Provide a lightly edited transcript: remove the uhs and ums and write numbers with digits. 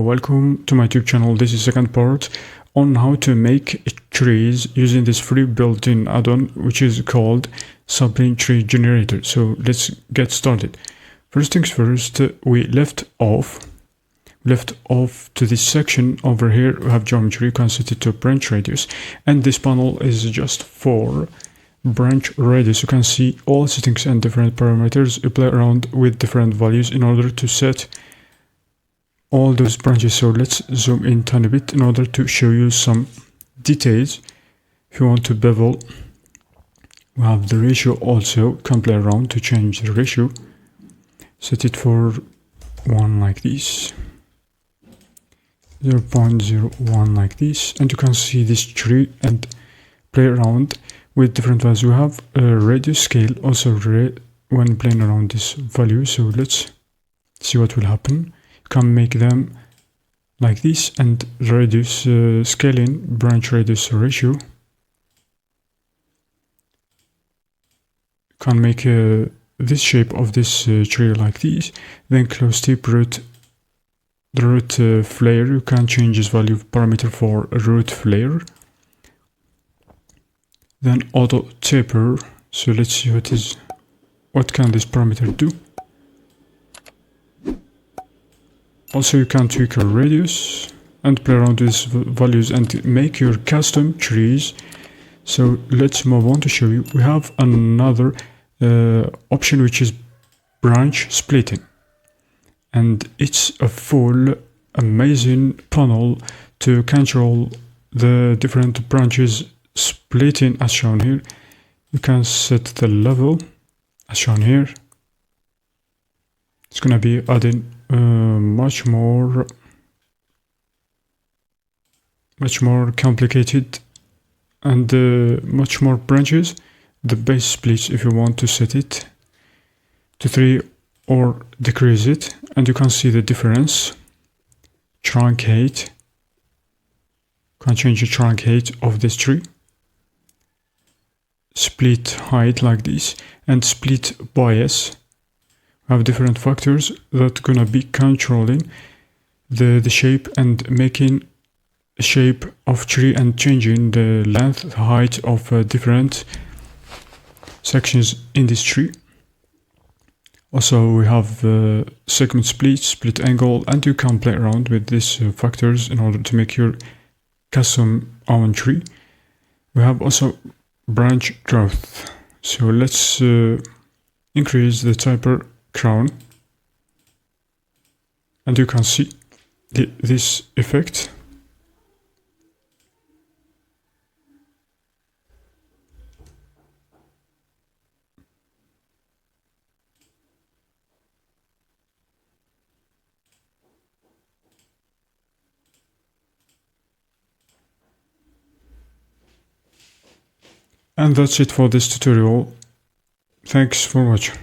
welcome to my YouTube channel. This is second part on how to make trees using this free built-in add-on which is called Sapling Tree Generator. So let's get started. First things first, we left off to this section over here. We have geometry, you can set it to branch radius, and this panel is just for branch radius. You can see all settings and different parameters. You play around with different values in order to set all those branches. So let's zoom in a tiny bit in order to show you some details. If you want to bevel, we have the ratio also. You can play around to change the ratio. Set it for 1 like this, 0.01 like this, and you can see this tree and play around with different values. We have a radius scale also when playing around this value. So let's see what will happen. You can make them like this and reduce scaling branch radius ratio. You can make this shape of this tree like this. Then close tip root, the root flare. You can change this value parameter for root flare. Then auto taper. So let's see what can this parameter do. Also, you can tweak your radius and play around with these values and make your custom trees. So let's move on to show you. We have another option which is branch splitting, and it's a full amazing panel to control the different branches splitting as shown here. You can set the level as shown here. It's gonna be adding much more complicated and much more branches. The base splits, if you want to set it to 3 or decrease it, and you can see the difference. Truncate, you can change the truncate of this tree. Split height like this, and split bias. We have different factors that gonna be controlling the shape and making a shape of tree and changing the length, the height of different sections in this tree. Also, we have segment split, split angle, and you can play around with these factors in order to make your custom almond tree. We have also branch growth. So let's increase the taper crown, and you can see this effect. And that's it for this tutorial. Thanks for watching.